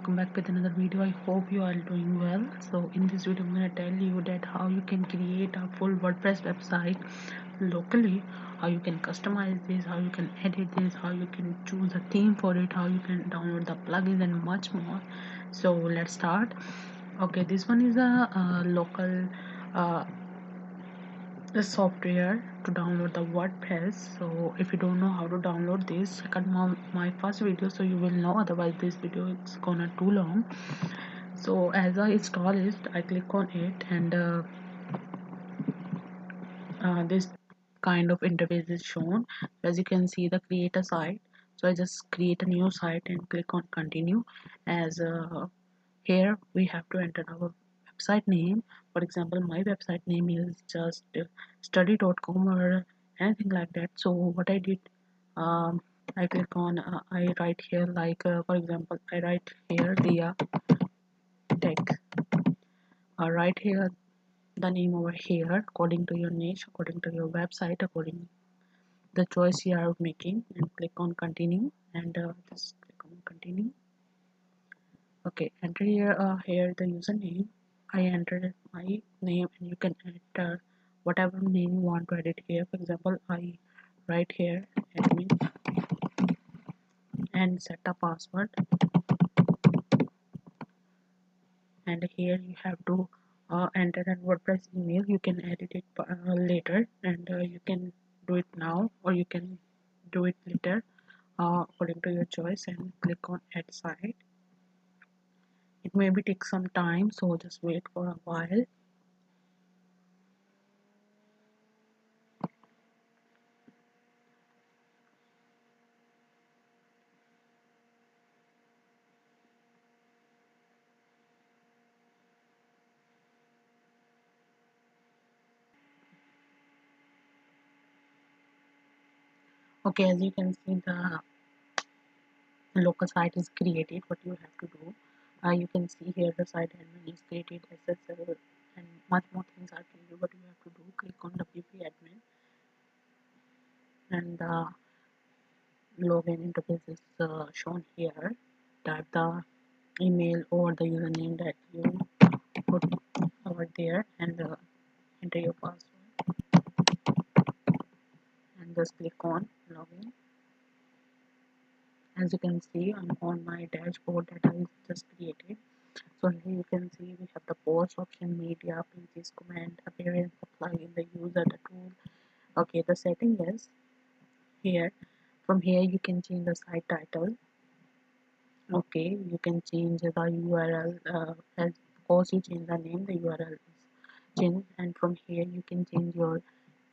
welcome back with another video. I hope you are doing well. So in this video I'm going to tell you that how you can create a full WordPress website locally, how you can customize this, how you can edit this, how you can choose a theme for it, how you can download the plugins and much more. So let's start. Okay, this one is a local uh, the software to download the WordPress. So if you don't know how to download this, check out my first video so you will know, otherwise this video is gonna too long. So as I install it, I click on it, and this kind of interface is shown. As you can see, the create a site, so I just create a new site and click on continue. As here we have to enter our website name. For example, my website name is just study.com or anything like that. So what I did, I click on I write here like for example, I write here Dia Tech. Write here the name over here according to your niche, according to your website, according the choice you are making, and click on continue, and just click on continue. Okay, enter here the username. I entered my name, and you can enter whatever name you want to edit here. For example, I write here admin and set a password, and here you have to enter a WordPress email. You can edit it later, and you can do it now or you can do it later according to your choice, and click on add site. It may be take some time, so just wait for a while. Okay, as you can see, the local site is created. What you have to do, you can see here the site admin is created, SSL, and much more things are created. What you have to do, click on WP admin, and the login interface is shown here. Type the email or the username that you put over there, and enter your password, and just click on login. As you can see, I'm on my dashboard that I just created. So here you can see we have the post option, media, pages, comment, appearance, the plugin, the user, the tool. Okay, the setting is here. From here you can change the site title. Okay, you can change the URL. As of course you change the name, the URL is changed, and from here you can change your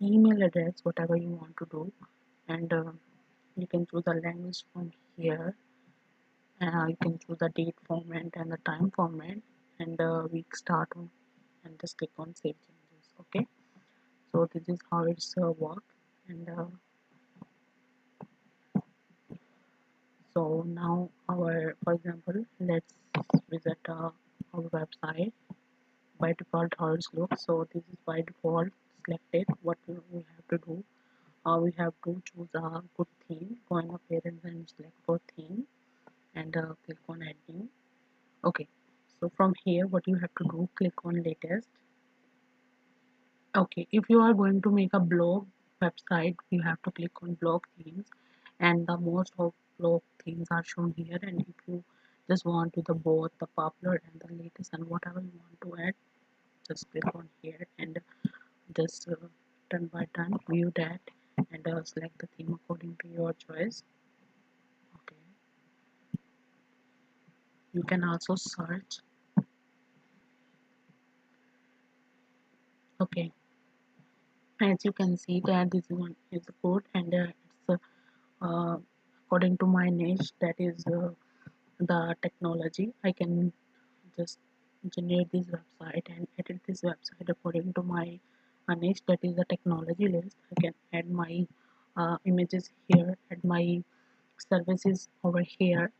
email address, whatever you want to do, and you can choose the language from here. You can choose the date format and the time format, and week start on, and just click on save changes. Okay, so this is how it's work, and so now our, for example, let's visit our website. By default how it looks, so this is by default selected. What we have to do, we have to choose a good theme. Go in appearance and select for theme, and click on add new. Okay, so from here what you have to do, click on latest. Okay, if you are going to make a blog website, you have to click on blog themes, and the most of blog themes are shown here. And if you just want to the both the popular and the latest and whatever you want to add, just click on here, and just turn by turn view that, and select the theme according to your choice. Okay, you can also search. Okay, as you can see that this one is good, and it's according to my niche, that is the technology. I can just generate this website and edit this website according to my niche, that is the technology list. I can add my images here, add my services over here.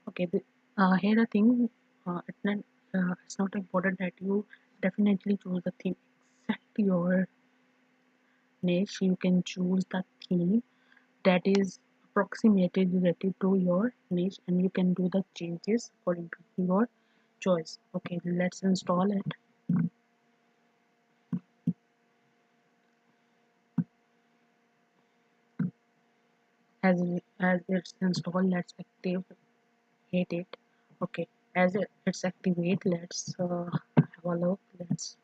Okay, here the thing, it's not important that you definitely choose the theme exact your niche. You can choose the theme that is approximately related to your niche, and you can do the changes according to your choice. Okay, let's install it. As it's installed, let's activate it. Okay, it's activate, let's have a look. Let's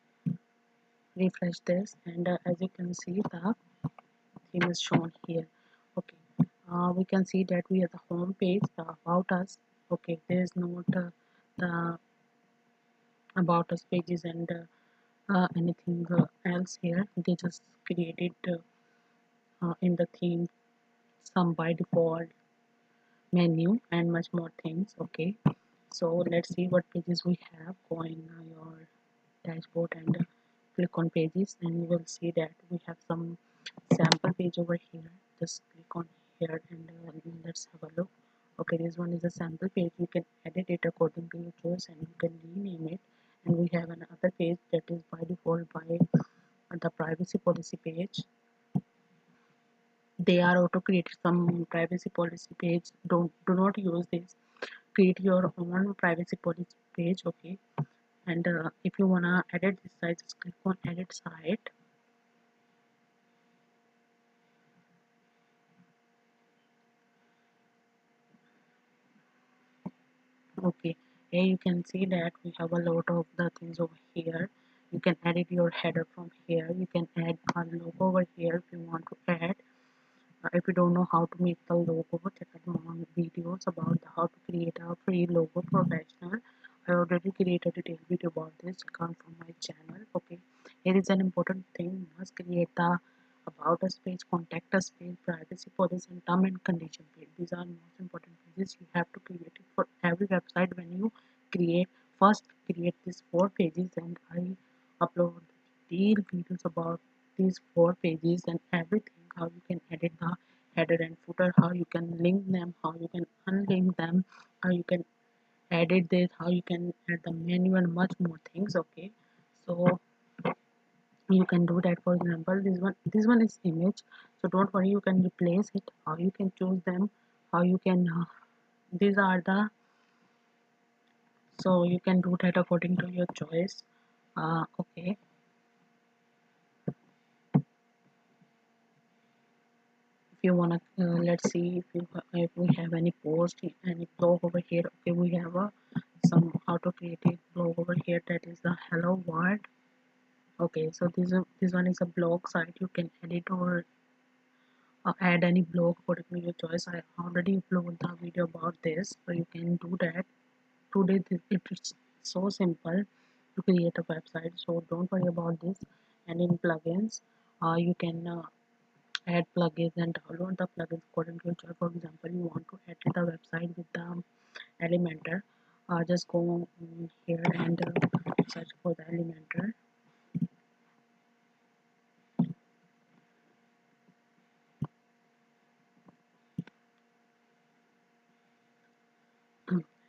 refresh this, and as you can see, the theme is shown here. Okay, we can see that we have the home page, the about us. Okay, there is not the about us pages and anything else here. They just created in the theme some by default menu and much more things. Okay, so let's see what pages we have. Go in your dashboard and click on pages, and you will see that we have some sample page over here. Just click on here and let's have a look. Okay, this one is a sample page. You can edit it according to your choice and you can rename it. And we have another page that is by default by the privacy policy page. They are auto created some privacy policy page. Do not use this. Create your own privacy policy page. Okay, and if you wanna edit this site, just click on edit site. Okay, here you can see that we have a lot of the things over here. You can edit your header from here. You can add a logo over here if you want to add. If you don't know how to make the logo, check out my videos about how to create a free logo professional. I already created a detailed video about this. Come from my channel. Okay, here is an important thing. You must create the about us page, contact us page, privacy policy, and term and condition page. These are most important pages. You have to create it for every website. When you create, first create these 4 pages, and I upload detailed videos about these 4 pages and everything, how you can edit the header and footer, how you can link them, how you can unlink them, how you can edit this, how you can add the menu and much more things. Okay, so you can do that. For example, this one is image, so don't worry, you can replace it, how you can choose them, how you can these are the, so you can do that according to your choice. Okay, if you wanna let's see if we have any post, any blog over here. Okay, we have some auto created blog over here, that is the hello world. Okay, so this one is a blog site. You can edit or add any blog according to your choice. I already uploaded the video about this, so you can do that. Today it's so simple to create a website, so don't worry about this. And in plugins, you can add plugins and download the plugins according to your choice. For example, you want to edit the website with the Elementor, just go here and search for the Elementor.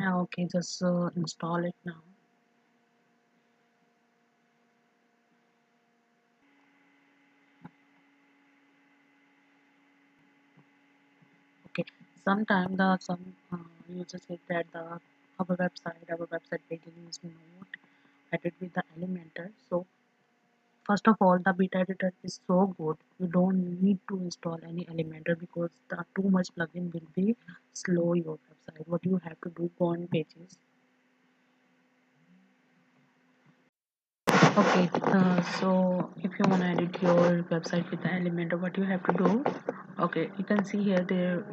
Okay, just install it now. Okay, sometimes the some users say that our website page is not edited with the Elementor. So first of all, the beta editor is so good. You don't need to install any Elementor because the too much plugin will be slow your website. What you have to do, go on pages. Okay, so if you want to edit your website with the Elementor, what you have to do? Okay, you can see here there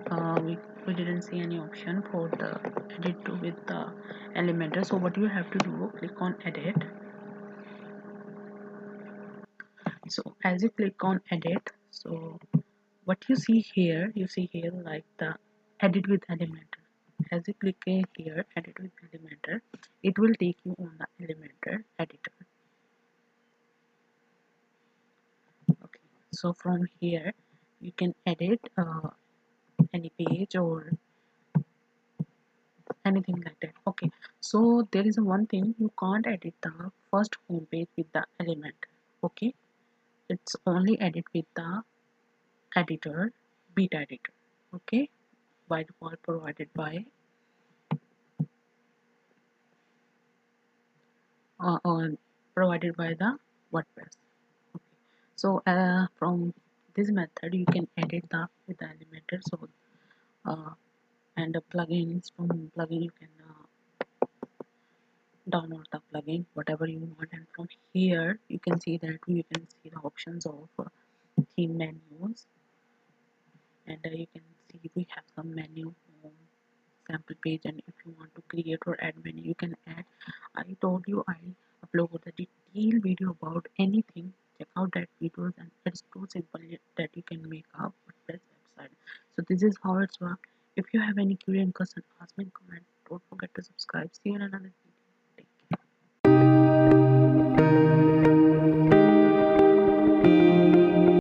we didn't see any option for the edit to with the Elementor. So what you have to do, click on edit. So as you click on edit, so what you see here like the edit with Elementor. As you click here edit with Elementor, it will take you on the Elementor editor. Okay, so from here you can edit any page or anything like that. Okay, so there is one thing, you can't edit the first home page with the element. Okay, it's only edit with the editor, beta editor. Okay, by default uh, uh, provided by the WordPress. Okay. So from this method you can edit the with the animator. So and the plugins, from plugin you can download the plugin whatever you want, and from here you can see that you can see the options of theme menus, and you can see we have some menu home sample page, and if you want to create or add menu you can add. I told you I upload a detailed video about anything. Check out that videos, and it's too simple that you can make a WordPress website. So this is how it's work. If you have any query and question, ask me in comment. Don't forget to subscribe. See you in another video.